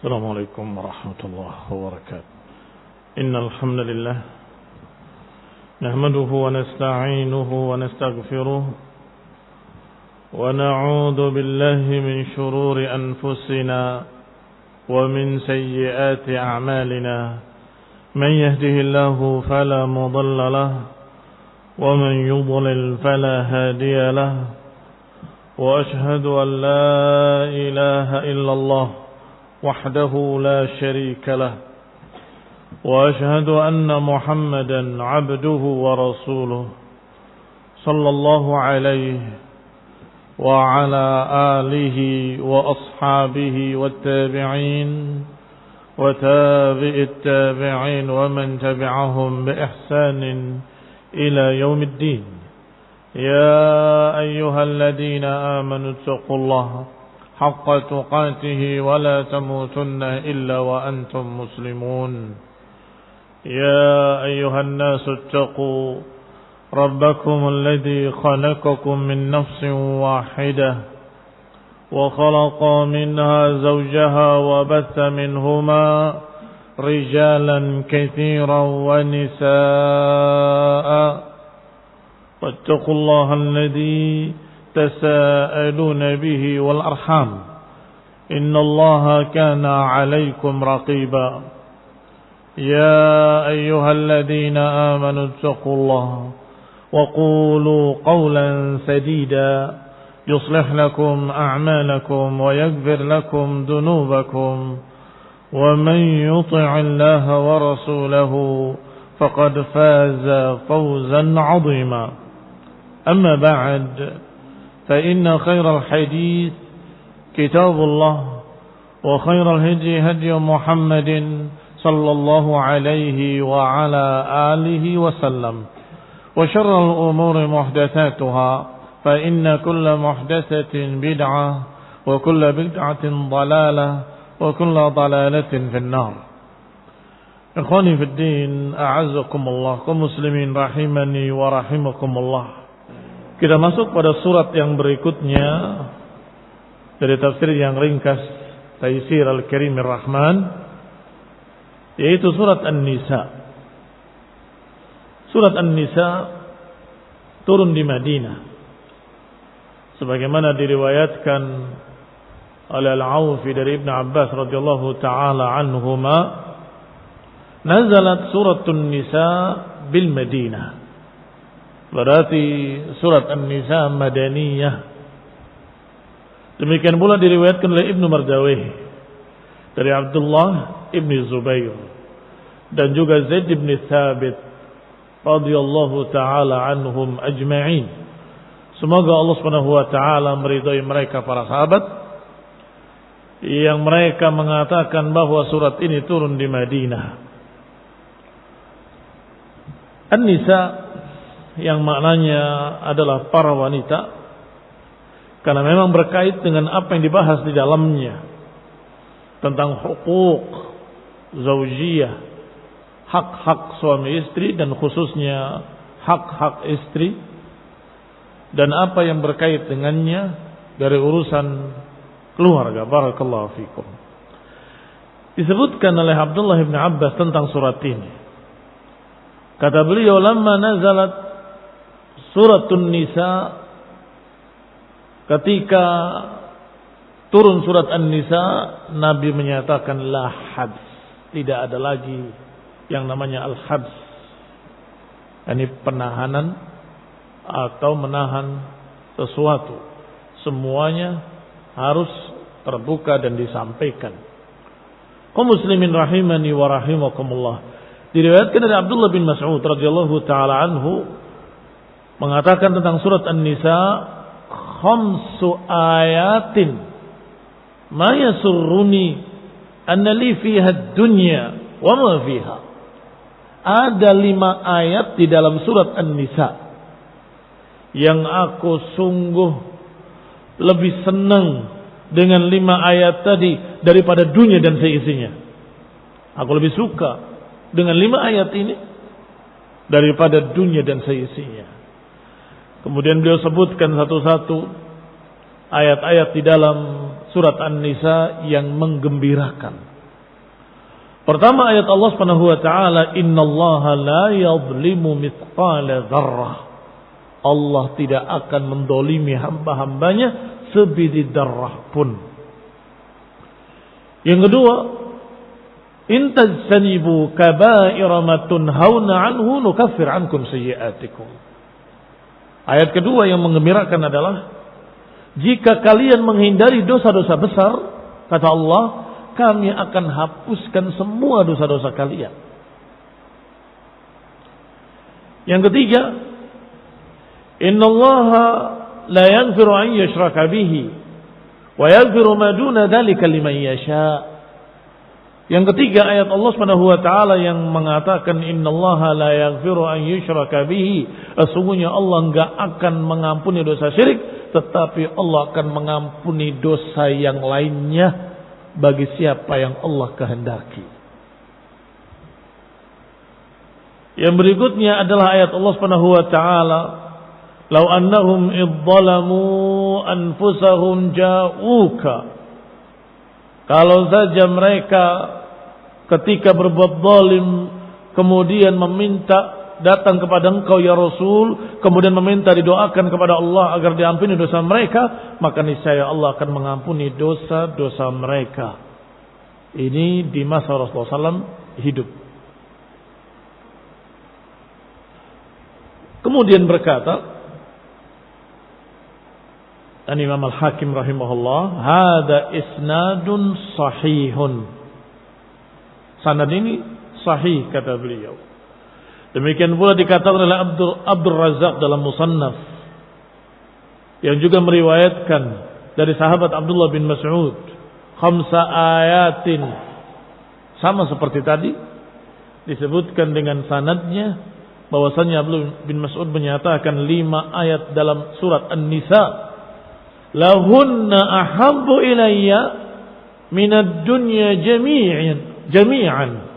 السلام عليكم ورحمة الله وبركاته. إن الحمد لله نحمده ونستعينه ونستغفره ونعوذ بالله من شرور أنفسنا ومن سيئات أعمالنا. من يهده الله فلا مضل له ومن يضلل فلا هادي له. وأشهد أن لا إله إلا الله وحده لا شريك له. وأشهد أن محمدا عبده ورسوله صلى الله عليه وعلى آله وأصحابه والتابعين وتابع التابعين ومن تبعهم بإحسان إلى يوم الدين. يا أيها الذين آمنوا اتقوا الله حق تقاته ولا تموتن إلا وأنتم مسلمون. يا أيها الناس اتقوا ربكم الذي خلقكم من نفس واحدة وخلق منها زوجها وبث منهما رجالا كثيرا ونساء. واتقوا الله الذي تساءلون به والأرحام إن الله كان عليكم رقيبا. يا أيها الذين آمنوا اتقوا الله وقولوا قولا سديدا يصلح لكم أعمالكم ويغفر لكم ذنوبكم ومن يطع الله ورسوله فقد فاز فوزا عظيما. أما بعد فإن خير الحديث كتاب الله وخير الهدي هدي محمد صلى الله عليه وعلى آله وسلم وشر الأمور محدثاتها فإن كل محدثة بدعة وكل بدعة ضلالة وكل ضلالة في النار. Ikhwani fi din, a'azzakumullah, kaum muslimin rahimani wa rahimakumullah. Kita masuk pada surat yang berikutnya dari tafsir yang ringkas Taisir Al-Karimir Rahman, yaitu surat An-Nisa. Surat An-Nisa turun di Madinah, sebagaimana diriwayatkan oleh Al-Aufi dari Ibn Abbas radhiyallahu taala anhuma, nazalat suratun Nisa bil Madinah. Berarti surat An-Nisa Madaniyah. Demikian pula diriwayatkan oleh Ibnu Mardawih dari Abdullah Ibn Zubair dan juga Zaid ibn Thabit radhiyallahu ta'ala anhum ajma'in. Semoga Allah subhanahu wa ta'ala meridai mereka para sahabat yang mereka mengatakan bahwa surat ini turun di Madinah. An-Nisa yang maknanya adalah para wanita, karena memang berkait dengan apa yang dibahas di dalamnya tentang hukuk zaujiyah, hak-hak suami istri dan khususnya hak-hak istri, dan apa yang berkait dengannya dari urusan keluarga. Barakallahu fikum. Disebutkan oleh Abdullah bin Abbas tentang surat ini. Kata beliau, lamma nazalat suratun Nisa, ketika turun surat An-Nisa, Nabi menyatakan la habs, tidak ada lagi yang namanya al-habs, ini penahanan atau menahan sesuatu. Semuanya harus terbuka dan disampaikan. Kaum muslimin rahimani wa rahimakumullah. Diriwayatkan dari Abdullah bin Mas'ud radhiyallahu taala anhu mengatakan tentang surat An-Nisa, khamsu ayatin ma yasurruni anna li fiha ad-dunya wa ma fiha. Ada 5 ayat di dalam surat An-Nisa yang aku sungguh lebih senang dengan 5 ayat tadi daripada dunia dan seisinya. Aku lebih suka dengan 5 ayat ini daripada dunia dan seisinya. Kemudian beliau sebutkan satu-satu ayat-ayat di dalam surat An-Nisa yang menggembirakan. Pertama ayat Allah Subhanahu wa taala, "Innallaha la yadhlimu mithqala dzarrah." Allah tidak akan mendolimi hamba-hambanya sebiji dzarrah pun. Yang kedua, "In tajtanibu kaba'ira ma tunhauna anhu nukaffir ankum sayyi'atikum." Ayat kedua yang menggembirakan adalah, jika kalian menghindari dosa-dosa besar, kata Allah, kami akan hapuskan semua dosa-dosa kalian. Yang ketiga, innallaha la yaghfiru an yushraka bihi wa yaghfiru ma duna dzalika liman yasha. Yang ketiga ayat Allah Subhanahu wa taala yang mengatakan innallaha la yaghfiru an yushraka bihi, sesungguhnya Allah enggak akan mengampuni dosa syirik, tetapi Allah akan mengampuni dosa yang lainnya bagi siapa yang Allah kehendaki. Yang berikutnya adalah ayat Allah Subhanahu wa taala, "Lau annahum idzalamu anfusahum ja'uka." Kalau saja mereka ketika berbuat zalim kemudian meminta datang kepada engkau ya Rasul, kemudian meminta didoakan kepada Allah agar diampuni dosa mereka, maka niscaya Allah akan mengampuni dosa-dosa mereka. Ini di masa Rasulullah SAW hidup. Kemudian berkata Imam Al-Hakim rahimahullah, "Hada isnadun sahihun." Sanad ini sahih kata beliau. Demikian pula dikatakan oleh Abdul Razak dalam Musannaf, yang juga meriwayatkan dari sahabat Abdullah bin Mas'ud, khamsa ayatin, sama seperti tadi disebutkan dengan sanadnya, bahwasanya Abdullah bin Mas'ud menyatakan 5 ayat dalam surat An-Nisa, lahunna ahabbu ilayya minad dunya jami'an.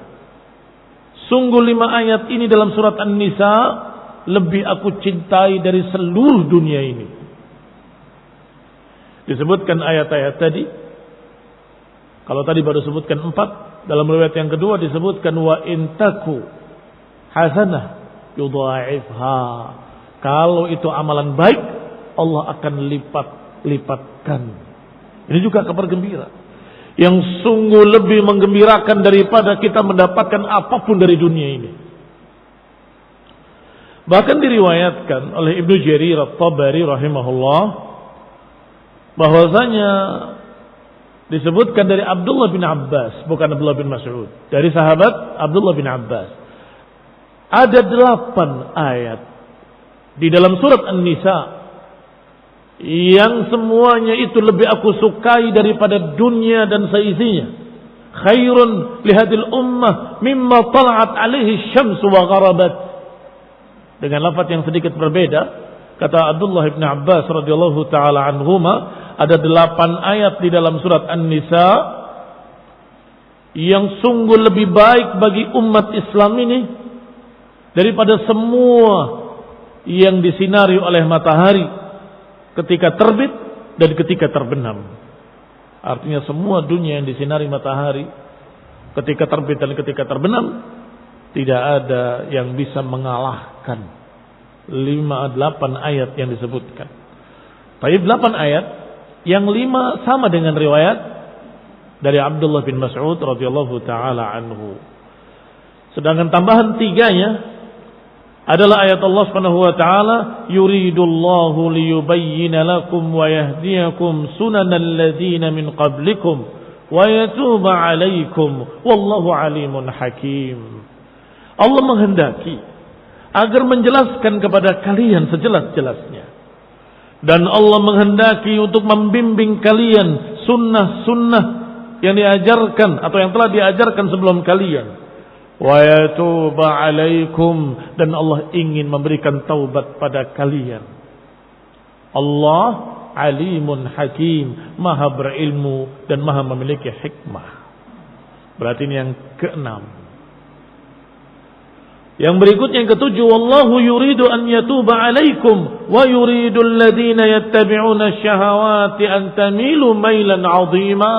Sungguh 5 ayat ini dalam surat An-Nisa lebih aku cintai dari seluruh dunia ini. Disebutkan ayat-ayat tadi. Kalau tadi baru sebutkan 4, dalam riwayat yang kedua disebutkan wa intaku hasanah yudha'ifha. Kalau itu amalan baik, Allah akan lipat-lipatkan. Ini juga kabar gembira yang sungguh lebih menggembirakan daripada kita mendapatkan apapun dari dunia ini. Bahkan diriwayatkan oleh Ibnu Jarir At-Tabari rahimahullah, bahwasanya disebutkan dari Abdullah bin Abbas, bukan Abdullah bin Mas'ud, dari sahabat Abdullah bin Abbas, ada 8 ayat di dalam surat An-Nisa yang semuanya itu lebih aku sukai daripada dunia dan seisinya. Khairun lihadil ummah mimma tala'at alaihi syamsu wa gharabat. Dengan lafaz yang sedikit berbeda, kata Abdullah bin Abbas radhiyallahu taala anhuma, ada 8 ayat di dalam surat An-Nisa yang sungguh lebih baik bagi umat Islam ini daripada semua yang disinari oleh matahari ketika terbit dan ketika terbenam. Artinya semua dunia yang disinari matahari ketika terbit dan ketika terbenam, tidak ada yang bisa mengalahkan 8 ayat yang disebutkan. Baik, 8 ayat yang 5 sama dengan riwayat dari Abdullah bin Mas'ud radhiyallahu taala anhu. Sedangkan tambahan 3-nya adalah ayat Allah Subhanahu wa taala, yuridullahu liyubayyina lakum wa yahdiyakum sunanal ladzina min qablikum wa yatuba 'alaikum wallahu alimun hakim. Allah menghendaki agar menjelaskan kepada kalian sejelas-jelasnya, dan Allah menghendaki untuk membimbing kalian sunnah-sunnah yang diajarkan atau yang telah diajarkan sebelum kalian. Wa yatuba 'alaikum, dan Allah ingin memberikan taubat pada kalian. Allah alimun hakim, maha berilmu dan maha memiliki hikmah. Berarti ini yang ke-6. Yang berikutnya yang ke-7, wallahu yuridu an yatuba 'alaikum wa yuridu alladhina yattabi'una asy-syahawati an tamilu mailan 'azima.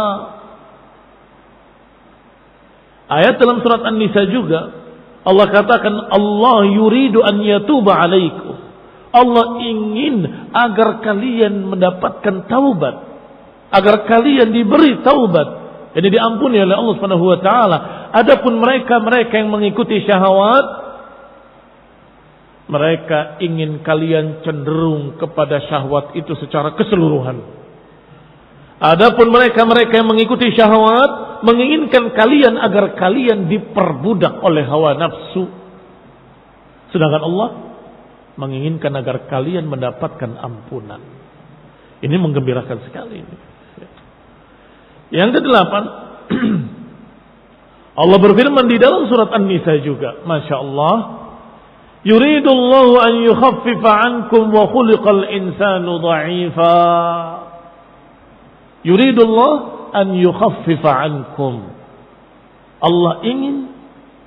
Ayat dalam surat An-Nisa juga Allah katakan Allah yuridu an yatuba alaikum. Allah ingin agar kalian mendapatkan taubat, agar kalian diberi taubat, jadi diampuni oleh Allah Subhanahu wa taala. Adapun mereka yang mengikuti syahwat, mereka ingin kalian cenderung kepada syahwat itu secara keseluruhan. Adapun mereka yang mengikuti syahwat, menginginkan kalian agar kalian diperbudak oleh hawa nafsu. Sedangkan Allah menginginkan agar kalian mendapatkan ampunan. Ini menggembirakan sekali. Yang kedelapan, Allah berfirman di dalam surat An-Nisa juga, Masya Allah, yuridullahu an yukhaffifa ankum wa khuliqal insanu dha'ifa. Yuridullah an yukhaffifa ankum. Allah ingin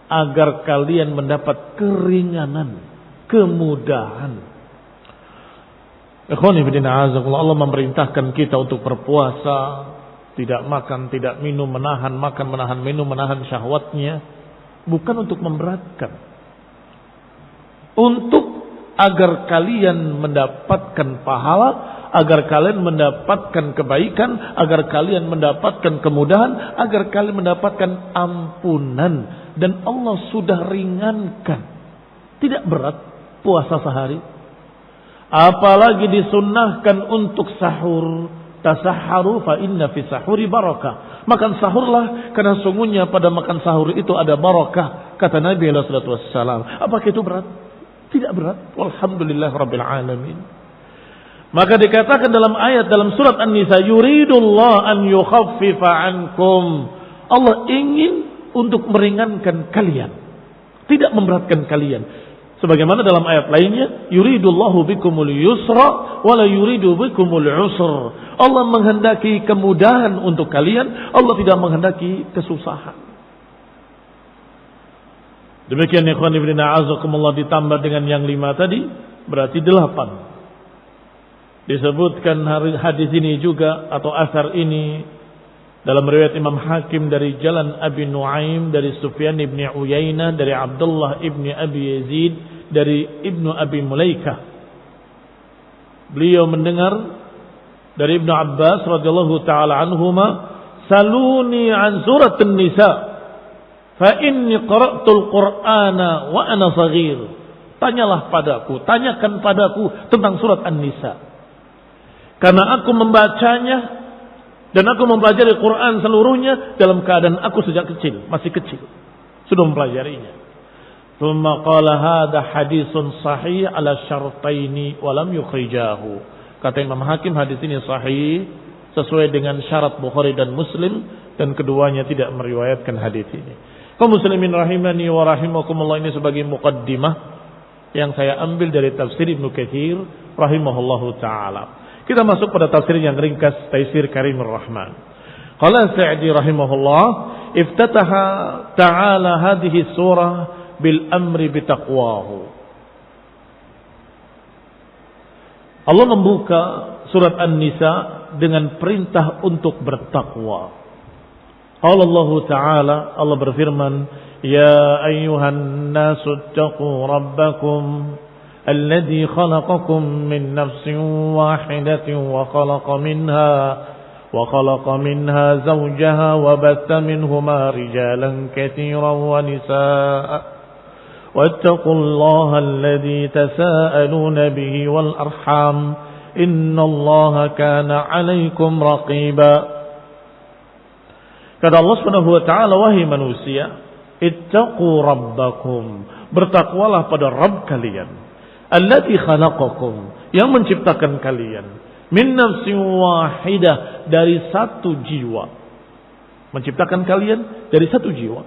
agar kalian mendapat keringanan, kemudahan. Ikhwani fillah, Allah memerintahkan kita untuk berpuasa, tidak makan, tidak minum, menahan makan, menahan minum, menahan syahwatnya, bukan untuk memberatkan. Untuk agar kalian mendapatkan pahala, agar kalian mendapatkan kebaikan, agar kalian mendapatkan kemudahan, agar kalian mendapatkan ampunan. Dan Allah sudah ringankan, tidak berat puasa sehari. Apalagi disunnahkan untuk sahur. Tasahharu fa inna fi sahuri barakah. Makan sahurlah karena sungguhnya pada makan sahur itu ada barakah, kata Nabi sallallahu alaihi wasallam. Apakah itu berat? Tidak berat. Walhamdulillah rabbil alamin. Maka dikatakan dalam ayat dalam surat An-Nisa, yuridullah an yukhaffifa ankum. Allah ingin untuk meringankan kalian, tidak memberatkan kalian. Sebagaimana dalam ayat lainnya, yuridullahu bikumul yusra wa la yuridu bikumul usr. Allah menghendaki kemudahan untuk kalian, Allah tidak menghendaki kesusahan. Demikian ikhwan ibn a'azakumullah, ditambah dengan yang 5 tadi berarti 8. Disebutkan hadis ini juga atau asar ini dalam riwayat Imam Hakim dari jalan Abi Nuaim, dari Sufyan ibn Uyainah, dari Abdullah ibn Abi Yazid, dari Ibnu Abi Mulaikah. Beliau mendengar dari Ibnu Abbas radhiyallahu taala anhuma, saluni an surat An-Nisa fa inni qara'tul Qur'ana wa ana shaghir. Tanyakan padaku tentang surat An-Nisa. Karena aku membacanya dan aku mempelajari Quran seluruhnya dalam keadaan aku sejak kecil, masih kecil, sudah mempelajarinya. Tsumma qala hadha haditsun sahih ala syartaini wa lam yukhrijahu. Kata Imam Hakim, hadis ini sahih sesuai dengan syarat Bukhari dan Muslim, dan keduanya tidak meriwayatkan hadis ini. Kaum muslimin rahimani wa rahimakumullah, ini sebagai muqaddimah yang saya ambil dari tafsir Ibnu Katsir rahimahullahu taala. Kita masuk pada tafsir yang ringkas, Taisir Karimur Rahman. Qala Sa'di rahimahullah, iftataha ta'ala hadhihi surah bil amri bitaqwahu. Allah membuka surat An-Nisa dengan perintah untuk bertakwa. Qala Allah Ta'ala, Allah berfirman, ya ayyuhan nasu taqu rabbakum الذي خلقكم من نفس واحدة وخلق منها زوجها وبث منهما رجالا كثيرا ونساء واتقوا الله الذي تساءلون به والأرحام إن الله كان عليكم رقيبا. Kata Allah Subhanahu wa taala, wahai manusia, ittaqu rabbakum, bertakwalah pada Rabb kalian. Alladzi khalaqakum, yang menciptakan kalian, min nafsin wahidah, dari satu jiwa. Menciptakan kalian dari satu jiwa.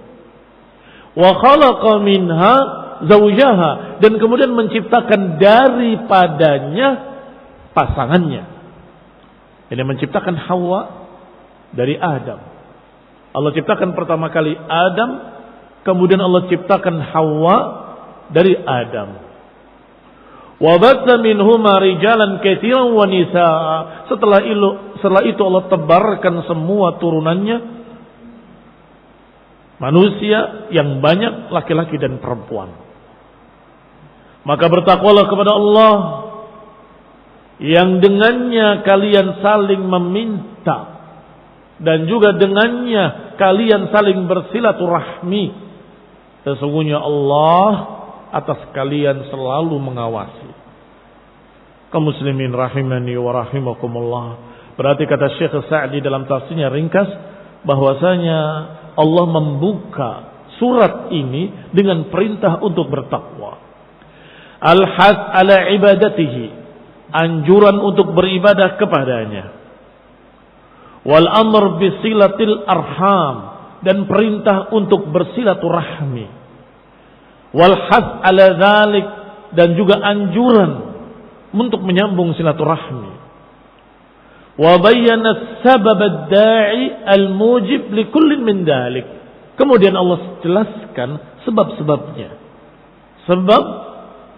Wa khalaqa minha zawjaha, dan kemudian menciptakan daripadanya pasangannya. Ini menciptakan Hawa dari Adam. Allah ciptakan pertama kali Adam, kemudian Allah ciptakan Hawa dari Adam. Wabatna minhuma rijalan katsiran wa nisaa. Setelah itu Allah tebarkan semua turunannya Manusia yang banyak laki-laki dan perempuan. Maka bertakwalah kepada Allah yang dengannya kalian saling meminta dan juga dengannya kalian saling bersilaturahmi. Sesungguhnya Allah atas kalian selalu mengawasi. Kaum muslimin rahimani wa rahimakumullah. Berarti kata Syekh Sa'di dalam tafsirnya ringkas bahwasanya Allah membuka surat ini dengan perintah untuk bertakwa. Al-has ala ibadatihi, anjuran untuk beribadah kepadanya. Wal amr bisilatil arham, dan perintah untuk bersilaturahmi. Wal has ala dzalik, dan juga anjuran untuk menyambung silaturahmi. Wa bayyana sabab ad-da'i al-mujib li kullin min dzalik. Kemudian Allah jelaskan sebab-sebabnya. Sebab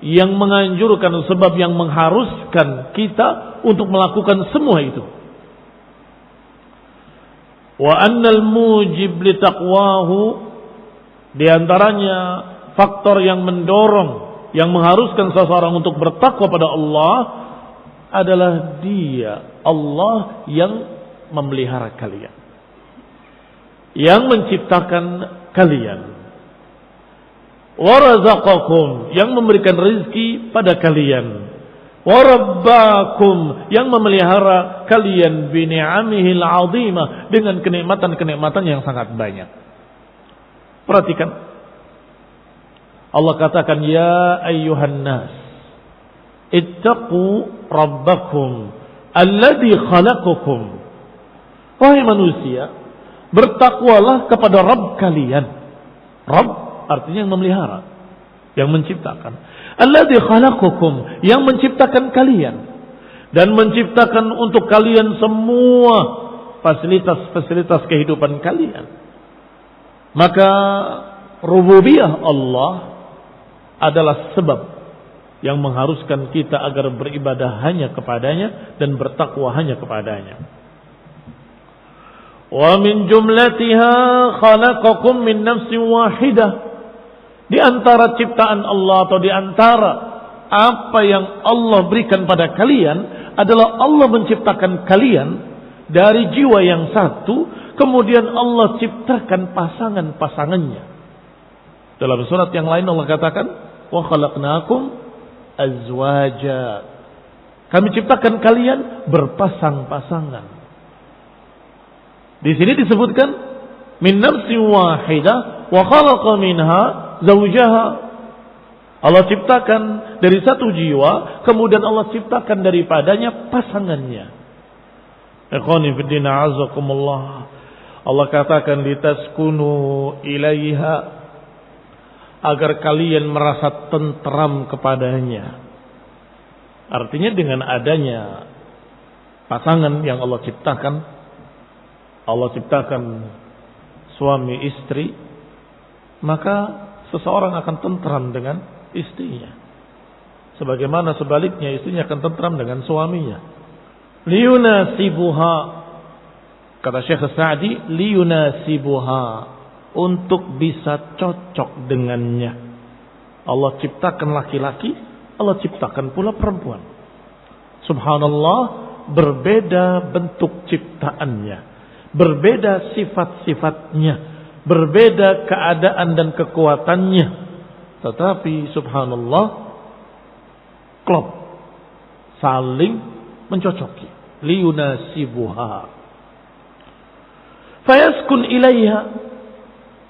yang menganjurkan, sebab yang mengharuskan kita untuk melakukan semua itu. Wa annal mujib li taqwahu, di antaranya faktor yang mendorong, yang mengharuskan seseorang untuk bertakwa pada Allah adalah Dia, Allah yang memelihara kalian, yang menciptakan kalian. Warazaqakum, yang memberikan rezeki pada kalian. Warabbakum, yang memelihara kalian bini'amihil azimah, dengan kenikmatan-kenikmatan yang sangat banyak. Perhatikan, Allah katakan ya ayyuhan nas ittaqu rabbakum alladzi khalaqakum. Wahai manusia, bertakwalah kepada Rabb kalian. Rabb artinya yang memelihara, yang menciptakan. Alladzi khalaqakum, yang menciptakan kalian dan menciptakan untuk kalian semua fasilitas-fasilitas kehidupan kalian. Maka rububiyah Allah adalah sebab yang mengharuskan kita agar beribadah hanya kepadanya dan bertakwa hanya kepadanya. Wa min jumlatiha khalaqakum min nafsin wahidah. Di antara ciptaan Allah atau di antara apa yang Allah berikan pada kalian adalah Allah menciptakan kalian dari jiwa yang satu, kemudian Allah ciptakan pasangan-pasangannya. Dalam surat yang lain Allah katakan, wa khalaqnakum azwaja. Kami ciptakan kalian berpasang-pasangan. Di sini disebutkan min nafsin wahidah wa khalaqa minha zawjaha. Allah ciptakan dari satu jiwa, kemudian Allah ciptakan daripadanya pasangannya. Ikhwani fi din a'azzakumullah. Allah katakan litaskunu ilaiha, agar kalian merasa tentram kepadanya. Artinya dengan adanya pasangan yang Allah ciptakan suami istri, maka seseorang akan tentram dengan istrinya. Sebagaimana sebaliknya istrinya akan tentram dengan suaminya. Liyunasibuha, kata Syekh Sa'di, liyunasibuha, untuk bisa cocok dengannya. Allah ciptakan laki-laki, Allah ciptakan pula perempuan. Subhanallah, berbeda bentuk ciptaannya, berbeda sifat-sifatnya, berbeda keadaan dan kekuatannya, tetapi subhanallah klop, saling mencocoki. Liyunasibuha fayaskun ilaiha,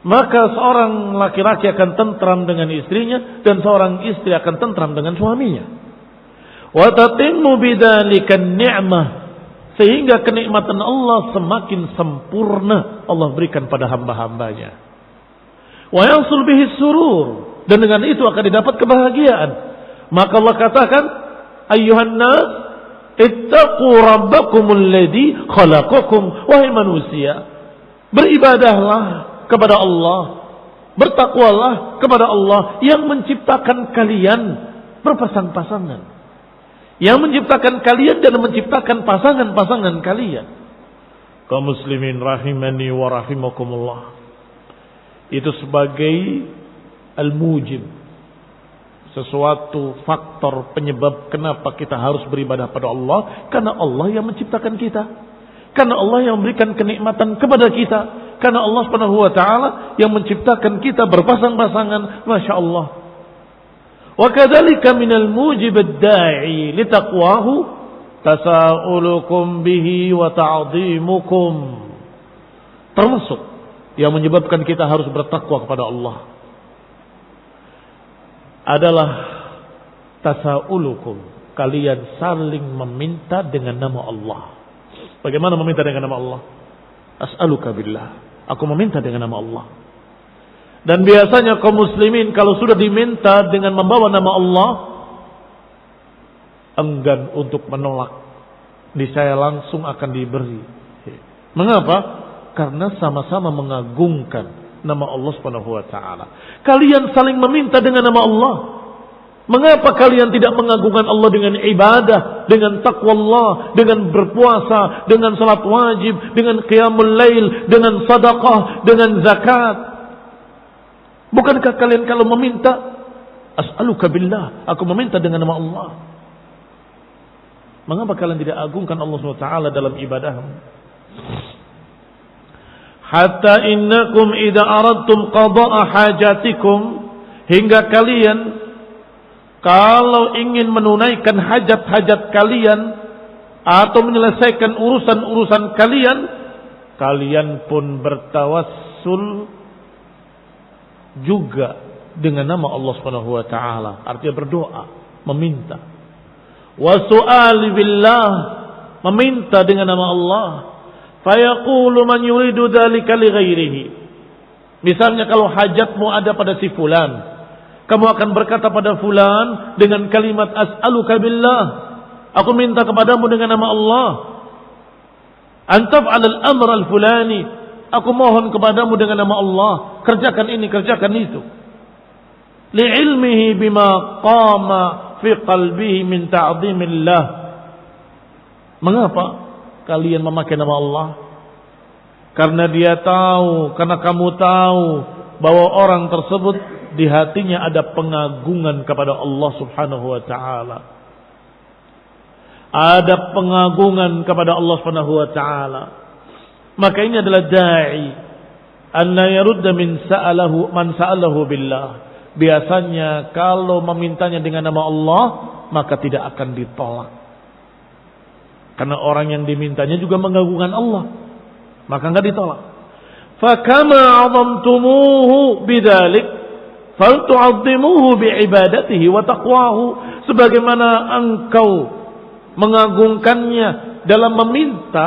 maka seorang laki-laki akan tentram dengan istrinya dan seorang istri akan tentram dengan suaminya. Wa tatimmu bidzalika ni'mah, sehingga kenikmatan Allah semakin sempurna Allah berikan pada hamba-hambanya. Wa yasul bihi surur, dan dengan itu akan didapat kebahagiaan. Maka Allah katakan, ayyuhan nas ittaqu rabbakumul ladzi khalaqakum. Wahai manusia, beribadahlah kepada Allah, bertakwalah kepada Allah yang menciptakan kalian berpasang-pasangan, yang menciptakan kalian dan menciptakan pasangan-pasangan kalian. Kaum muslimin rahimani wa rahimakumullah. itu sebagai al-mujib, sesuatu faktor penyebab kenapa kita harus beribadah pada Allah, karena Allah yang menciptakan kita, karena Allah yang memberikan kenikmatan kepada kita, karena Allah Subhanahu wa taala yang menciptakan kita berpasang-pasangan. Masya Allah. Wa kadzalika minal mujib ad-da'i li taqwahu tasa'ulukum bihi wa ta'dhimukum. Termasuk yang menyebabkan kita harus bertakwa kepada Allah adalah tasa'ulukum, kalian saling meminta dengan nama Allah. Bagaimana meminta dengan nama Allah? As'aluka billah, aku meminta dengan nama Allah. Dan biasanya kaum muslimin kalau sudah diminta dengan membawa nama Allah, enggan untuk menolak. Niscaya langsung akan diberi. Mengapa? Karena sama-sama mengagungkan nama Allah Subhanahu wa taala. Kalian saling meminta dengan nama Allah. Mengapa kalian tidak mengagungkan Allah dengan ibadah, dengan taqwa Allah, dengan berpuasa, dengan salat wajib, dengan qiyamul lail, dengan sedekah, dengan zakat? Bukankah kalian kalau meminta, as'aluka billah, aku meminta dengan nama Allah? Mengapa kalian tidak agungkan Allah Subhanahu wa taala dalam ibadahmu? Hatta innakum idza aradtum qada'a hajatikum, hingga kalian kalau ingin menunaikan hajat-hajat kalian atau menyelesaikan urusan-urusan kalian, kalian pun bertawassul juga dengan nama Allah Subhanahu wa taala, artinya berdoa, meminta. Wa su'ali billah, meminta dengan nama Allah. Fayaqulu man yuridu dzalika li ghairihi. Misalnya kalau hajatmu ada pada si fulan, kamu akan berkata pada fulan dengan kalimat as'aluka billah, aku minta kepadamu dengan nama Allah. Antaf'al al-amr al-fulani, aku mohon kepadamu dengan nama Allah, kerjakan ini, kerjakan itu. Li'ilmihi bima qama fi qalbihi min ta'zimillah. Mengapa kalian memakai nama Allah? Karena dia tahu, karena kamu tahu bahwa orang tersebut di hatinya ada pengagungan kepada Allah Subhanahu wa taala. Ada pengagungan kepada Allah Subhanahu wa taala. Maka ini adalah da'i an la yarudda man sa'alahu billah. Biasanya kalau memintanya dengan nama Allah, maka tidak akan ditolak. Karena orang yang dimintanya juga mengagungkan Allah, maka enggak ditolak. Fakama 'azamtumuhu bidzalik faltu'azzimuhu bi'ibadatihi wa taqwahu. Sebagaimana engkau mengagungkannya dalam meminta,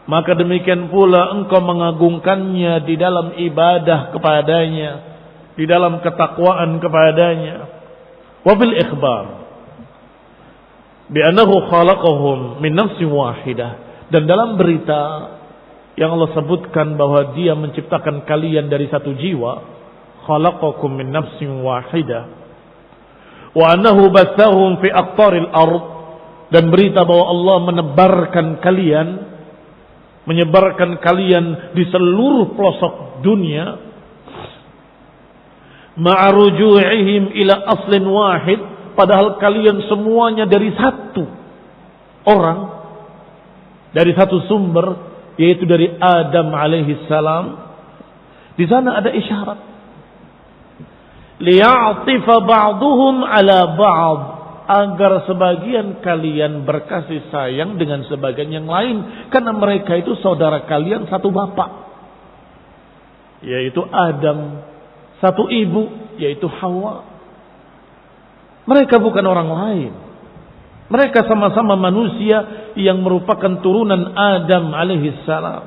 maka demikian pula engkau mengagungkannya di dalam ibadah kepadanya, di dalam ketakwaan kepadanya. Wa bil ikhbar bi'annahu khalaqahum min nafsin wahidah, dan dalam berita yang Allah sebutkan bahwa dia menciptakan kalian dari satu jiwa, khalaqakum min nafsin wahidah, wa annahu bathahum fi aqtaril ard, dan berita bahwa Allah menyebarkan kalian di seluruh pelosok dunia, ma'ruju'ihim ila aslin wahid, padahal kalian semuanya dari satu orang, dari satu sumber, yaitu dari Adam alaihi salam. Di sana ada isyarat, liya'tifa ba'duhum ala ba'd, agar sebagian kalian berkasih sayang dengan sebagian yang lain, karena mereka itu saudara kalian satu bapak, yaitu Adam, satu ibu, yaitu Hawa. Mereka bukan orang lain. Mereka sama-sama manusia yang merupakan turunan Adam alaihi salam.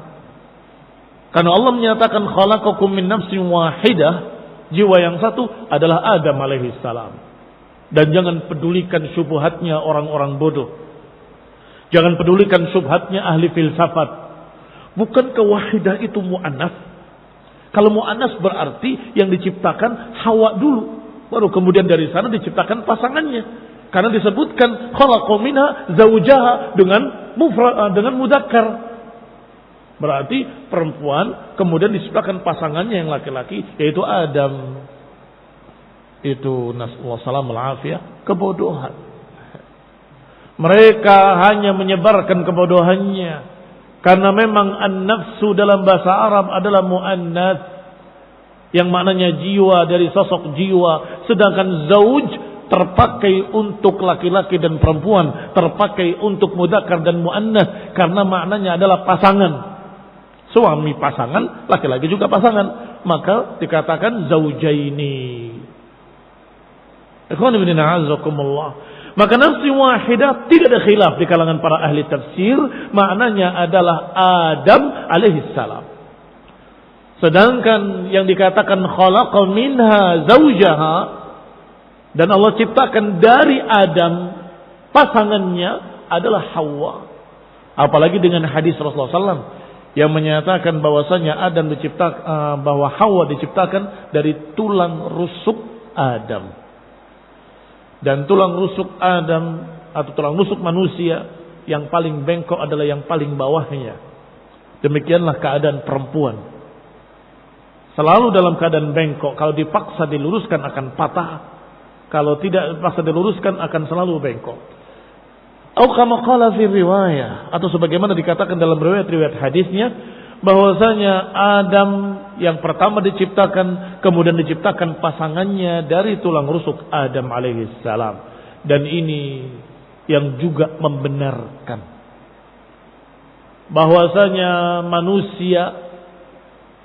Karena Allah menyatakan khalaqakum min nafsin wahidah, jiwa yang satu adalah Adam alaihi salam. Dan jangan pedulikan syubhatnya orang-orang bodoh. Jangan pedulikan syubhatnya ahli filsafat. Bukankah wahidah itu mu'annas? Kalau mu'annas berarti yang diciptakan Hawa dulu, baru kemudian dari sana diciptakan pasangannya. Karena disebutkan khalaqa minha zaujaha dengan mudzakkar. Berarti perempuan kemudian diciptakan pasangannya yang laki-laki, yaitu Adam. Itu nasallahu salamul afiyah, kebodohan. Mereka hanya menyebarkan kebodohannya. Karena memang an-nafsu dalam bahasa Arab adalah mu'annats, yang maknanya jiwa, dari sosok jiwa. Sedangkan zauj terpakai untuk laki-laki dan perempuan, terpakai untuk mudzakkar dan muannats, karena maknanya adalah pasangan. Suami pasangan, laki-laki juga pasangan, maka dikatakan zaujaini. Ikhwan fillah a'azzakumullah. Maka nafsi wahidah tidak ada khilaf di kalangan para ahli tafsir, maknanya adalah Adam alaihissalam. Sedangkan yang dikatakan khalaqa minha zaujaha, dan Allah ciptakan dari Adam pasangannya adalah Hawa. Apalagi dengan hadis Rasulullah SAW yang menyatakan bahwasanya Adam diciptakan, bahwa Hawa diciptakan dari tulang rusuk Adam. Dan tulang rusuk Adam atau tulang rusuk manusia yang paling bengkok adalah yang paling bawahnya. Demikianlah keadaan perempuan. Selalu dalam keadaan bengkok. Kalau dipaksa diluruskan akan patah. Kalau tidak dipaksa diluruskan akan selalu bengkok. Atau kama qala fi riwayah, atau sebagaimana dikatakan dalam riwayat hadisnya, bahwasanya Adam yang pertama diciptakan, kemudian diciptakan pasangannya dari tulang rusuk Adam alaihissalam. Dan ini yang juga membenarkan bahwasanya manusia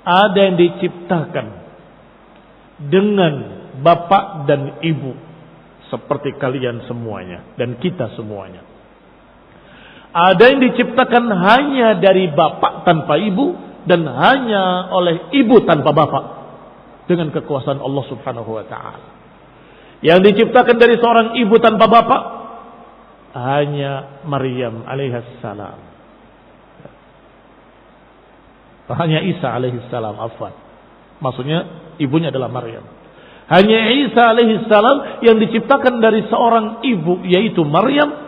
ada yang diciptakan dengan bapak dan ibu, seperti kalian semuanya dan kita semuanya. Ada yang diciptakan hanya dari bapak tanpa ibu, dan hanya oleh ibu tanpa bapak, dengan kekuasaan Allah subhanahu wa ta'ala. Yang diciptakan dari seorang ibu tanpa bapak hanya Maryam alaihissalam, hanya Isa alaihissalam, afwan, maksudnya ibunya adalah Maryam. Hanya Isa alaihissalam yang diciptakan dari seorang ibu, yaitu Maryam,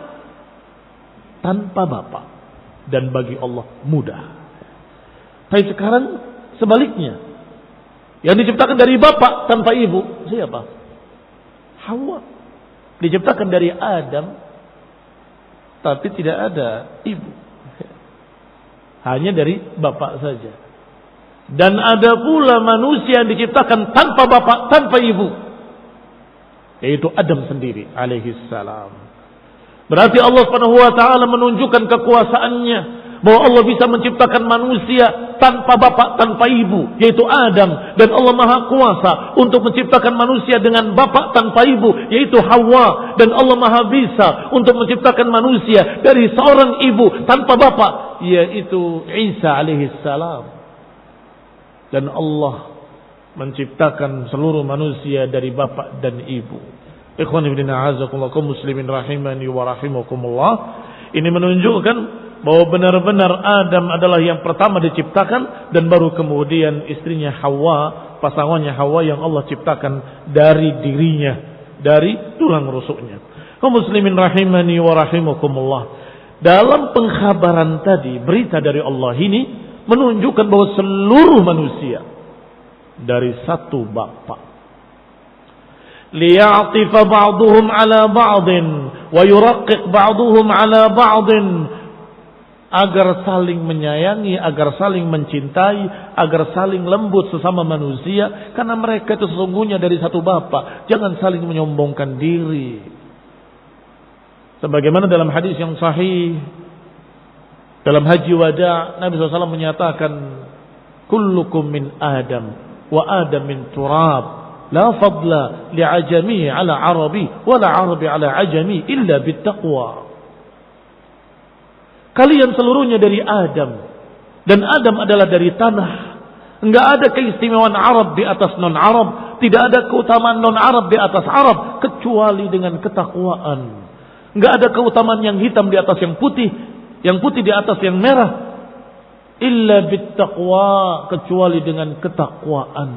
tanpa bapak, dan bagi Allah mudah. Tapi sekarang sebaliknya, yang diciptakan dari bapak tanpa ibu siapa? Hawa. Diciptakan dari Adam tapi tidak ada ibu, hanya dari bapak saja. Dan ada pula manusia yang diciptakan tanpa bapak, tanpa ibu, yaitu Adam sendiri alaihissalam. Berarti Allah Subhanahu wa taala menunjukkan kekuasaannya, bahwa Allah bisa menciptakan manusia tanpa bapak, tanpa ibu, yaitu Adam. Dan Allah Maha Kuasa untuk menciptakan manusia dengan bapak tanpa ibu, yaitu Hawa. Dan Allah Maha Bisa untuk menciptakan manusia dari seorang ibu tanpa bapak, yaitu Isa alaihissalam. Dan Allah menciptakan seluruh manusia dari bapak dan ibu. Ikhwan ibn a'azakumullah, kaum muslimin rahimani wa rahimakumullah. Ini menunjukkan bahwa benar-benar Adam adalah yang pertama diciptakan, dan baru kemudian istrinya Hawa, pasangannya Hawa yang Allah ciptakan dari dirinya, dari tulang rusuknya. Kaum muslimin rahimani wa rahimakumullah. Dalam pengkhabaran tadi, berita dari Allah ini menunjukkan bahwa seluruh manusia dari satu bapak. لِيَعْطِفَ بَعْضُهُمْ عَلَى بَعْضٍ وَيُرَقِّقْ بَعْضُهُمْ عَلَى بَعْضٍ, agar saling menyayangi, agar saling mencintai, agar saling lembut sesama manusia, karena mereka itu sesungguhnya dari satu bapak. Jangan saling menyombongkan diri. Sebagaimana dalam hadis yang sahih, dalam haji wada, Nabi SAW menyatakan, kullukum min Adam wa Adam min turab, la fadla li'ajami ala arabi wa la arabi ala ajami illa bittaqwa. Kalian seluruhnya dari Adam, dan Adam adalah dari tanah. Enggak ada keistimewaan Arab di atas non-Arab, tidak ada keutamaan non-Arab di atas Arab kecuali dengan ketakwaan. Enggak ada keutamaan yang hitam di atas yang putih di atas yang merah, illa bittaqwa, kecuali dengan ketakwaan.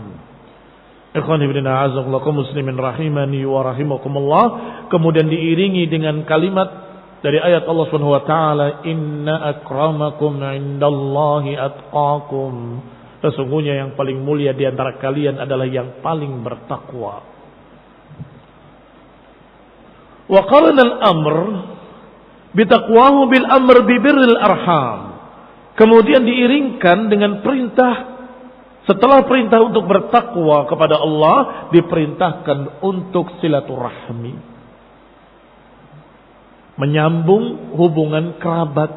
Ikhwan ibn a'azakumullah, kaum muslimin rahimani wa rahimakumullah. Kemudian diiringi dengan kalimat dari ayat Allah Subhanahu wa taala, "Inna akramakum 'indallahi atqakum." Sesungguhnya yang paling mulia di antara kalian adalah yang paling bertakwa. Wa qarana al-amr bitaqwahu bil amr bi birril arham. Kemudian diiringkan dengan perintah, setelah perintah untuk bertakwa kepada Allah, diperintahkan untuk silaturahmi, menyambung hubungan kerabat,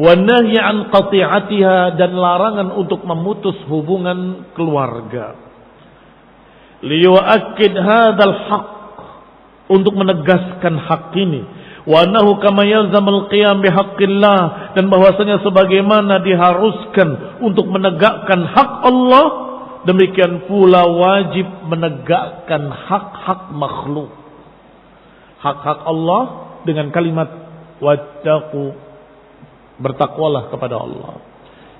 wa nahyi an qati'atiha, dan larangan untuk memutus hubungan keluarga. Liyu'akkid hadzal haqq, untuk menegaskan hak ini, wa annahu kama yalzamul qiyam bihaqqillah, dan bahwasanya sebagaimana diharuskan untuk menegakkan hak Allah, demikian pula wajib menegakkan hak-hak makhluk. Hak-hak Allah dengan kalimat wattaqu, bertakwalah kepada Allah.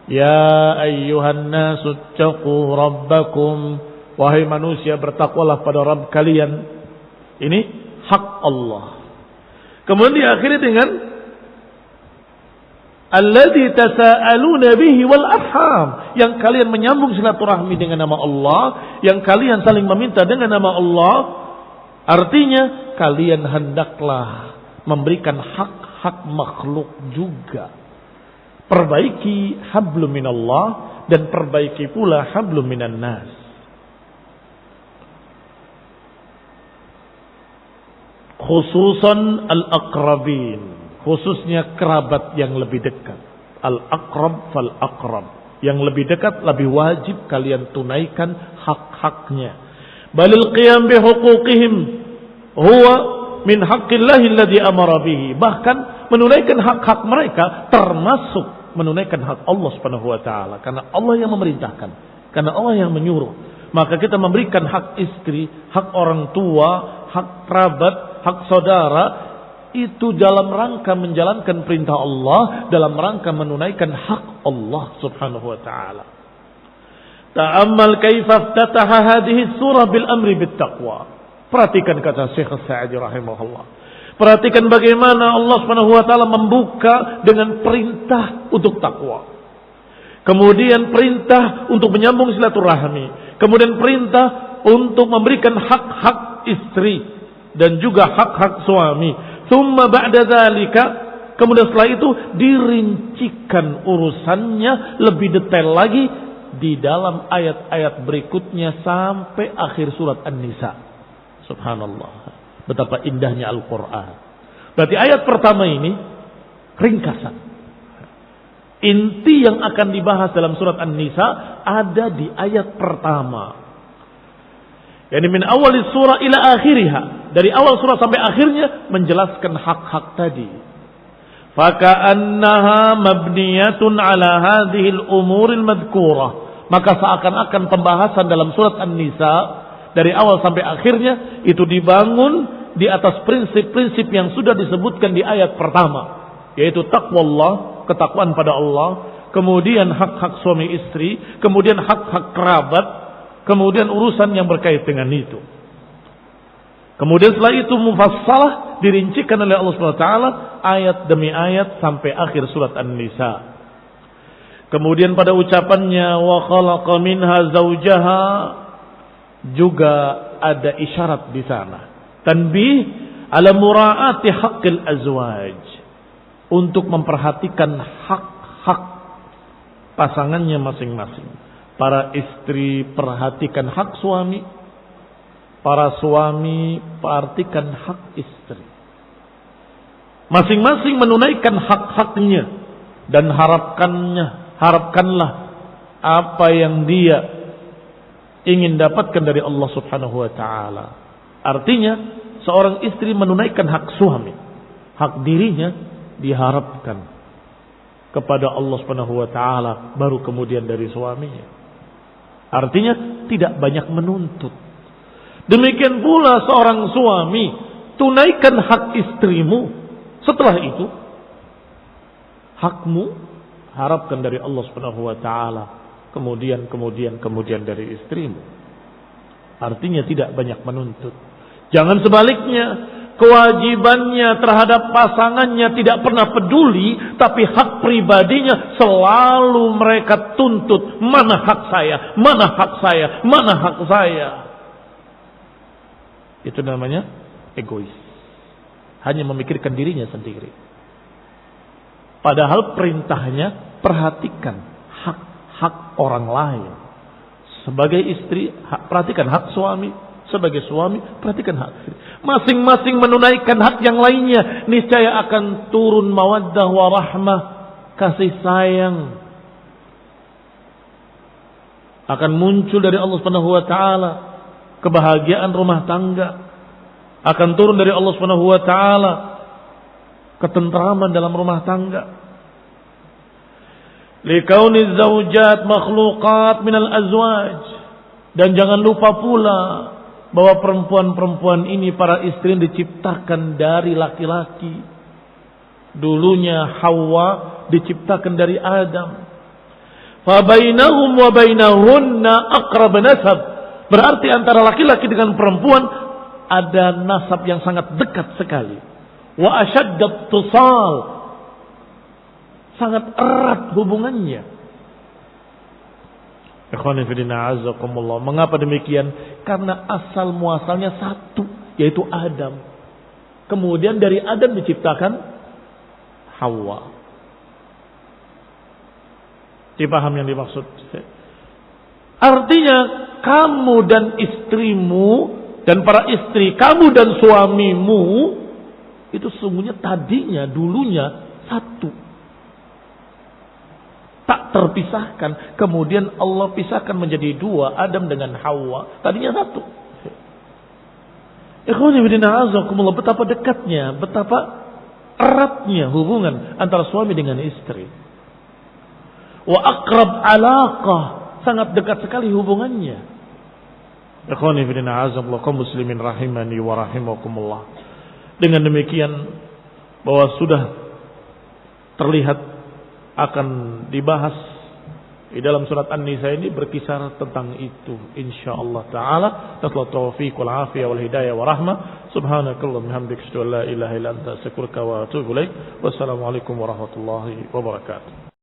Ya ayyuhan nasu taqu rabbakum, wahai manusia bertakwalah pada Rabb kalian. Ini hak Allah. Kemudian diakhiri dengan alladzi tasaaluna bihi wal arham, yang kalian menyambung silaturahmi dengan nama Allah, yang kalian saling meminta dengan nama Allah. Artinya kalian hendaklah memberikan hak-hak makhluk juga. Perbaiki hablum minallah dan perbaiki pula hablum minan nas. Khususan al-aqrabin, khususnya kerabat yang lebih dekat. Al-aqrab fal-aqrab, yang lebih dekat lebih wajib kalian tunaikan hak-haknya. Balil qiyam bihuquqihim huwa min haqqillahi alladhi amara bihi. Bahkan menunaikan hak-hak mereka termasuk menunaikan hak Allah Subhanahu wa taala, karena Allah yang memerintahkan, karena Allah yang menyuruh. Maka kita memberikan hak istri, hak orang tua, hak kerabat, hak saudara, itu dalam rangka menjalankan perintah Allah, dalam rangka menunaikan hak Allah Subhanahu wa taala. Ta'ammal kaifa iftataha hadhihi surah bil amri bit taqwa. Perhatikan kata Syekh As-Sa'di rahimahullah. Perhatikan bagaimana Allah Subhanahu wa taala membuka dengan perintah untuk takwa. Kemudian perintah untuk menyambung silaturahmi. Kemudian perintah untuk memberikan hak-hak istri dan juga hak-hak suami. Tsumma ba'da dzalika, kemudian setelah itu dirincikan urusannya lebih detail lagi di dalam ayat-ayat berikutnya sampai akhir surat An-Nisa. Subhanallah, betapa indahnya Al-Quran. Berarti ayat pertama ini ringkasan. Inti yang akan dibahas dalam surat An-Nisa ada di ayat pertama. Yani min awal surah ila akhiriha, dari awal surah sampai akhirnya menjelaskan hak-hak tadi. Faka'annaha mabniyatun ala hadhil umuril madhkurah. Maka seakan-akan pembahasan dalam surat An-Nisa dari awal sampai akhirnya itu dibangun di atas prinsip-prinsip yang sudah disebutkan di ayat pertama, yaitu taqwallah, ketakwaan pada Allah, kemudian hak-hak suami istri, kemudian hak-hak kerabat, kemudian urusan yang berkait dengan itu. Kemudian setelah itu mufassalah, dirincikan oleh Allah SWT ayat demi ayat sampai akhir surat An-Nisa. Kemudian pada ucapannya wa khalaqa minha zawjaha juga ada isyarat di sana. Tanbih ala mura'ati haqqil azwaj, untuk memperhatikan hak-hak pasangannya masing-masing. Para istri perhatikan hak suami, para suami perhatikan hak istri. Masing-masing menunaikan hak-haknya dan harapkanlah apa yang dia ingin dapatkan dari Allah Subhanahu wa taala. Artinya seorang istri menunaikan hak suami, hak dirinya diharapkan kepada Allah Subhanahu wa taala, baru kemudian dari suaminya. Artinya tidak banyak menuntut. Demikian pula seorang suami, tunaikan hak istrimu. Setelah itu hakmu harapkan dari Allah Subhanahu wa taala, kemudian dari istrimu. Artinya tidak banyak menuntut. Jangan sebaliknya, kewajibannya terhadap pasangannya tidak pernah peduli, tapi hak pribadinya selalu mereka tuntut, mana hak saya, mana hak saya, mana hak saya. Itu namanya egois. Hanya memikirkan dirinya sendiri. Padahal perintahnya perhatikan hak-hak orang lain. Sebagai istri, perhatikan hak suami. Sebagai suami, perhatikan hak istri. Masing-masing menunaikan hak yang lainnya, niscaya akan turun mawaddah warahmah, kasih sayang. Akan muncul dari Allah Subhanahu wa taala kebahagiaan rumah tangga. Akan turun dari Allah Subhanahu wa taala ketentraman dalam rumah tangga. Likauni zaujat makhluqat minal azwaj. Dan jangan lupa pula bahwa perempuan-perempuan ini, para istri, diciptakan dari laki-laki. Dulunya Hawa diciptakan dari Adam. Fabainahum wa bainahunna aqrab nasab. Berarti antara laki-laki dengan perempuan ada nasab yang sangat dekat sekali. Wa ashaddat tusal, sangat erat hubungannya. Ikhwani fillah azakumullah. Mengapa demikian? Karena asal muasalnya satu, yaitu Adam. Kemudian dari Adam diciptakan Hawa. Dipaham yang dimaksud? Artinya kamu dan istrimu, dan para istri kamu dan suamimu, itu sesungguhnya tadinya, dulunya satu. Tak terpisahkan. Kemudian Allah pisahkan menjadi dua, Adam dengan Hawa. Tadinya satu. Betapa dekatnya, betapa eratnya hubungan antara suami dengan istri. Wa aqrab alaqah, sangat dekat sekali hubungannya. Ikhwani fillah kaum muslimin rahimani wa rahimakumullah. Dengan demikian bahwa sudah terlihat akan dibahas di dalam surat An-Nisa ini berkisar tentang itu insyaallah taala. Tasawwur taufiq wal afiyah wal hidayah wa rahmah. Subhanakallahumma bihamdika asyhadu an la ilaha illa anta astaghfiruka wa atubu ilaik. Wassalamualaikum warahmatullahi wabarakatuh.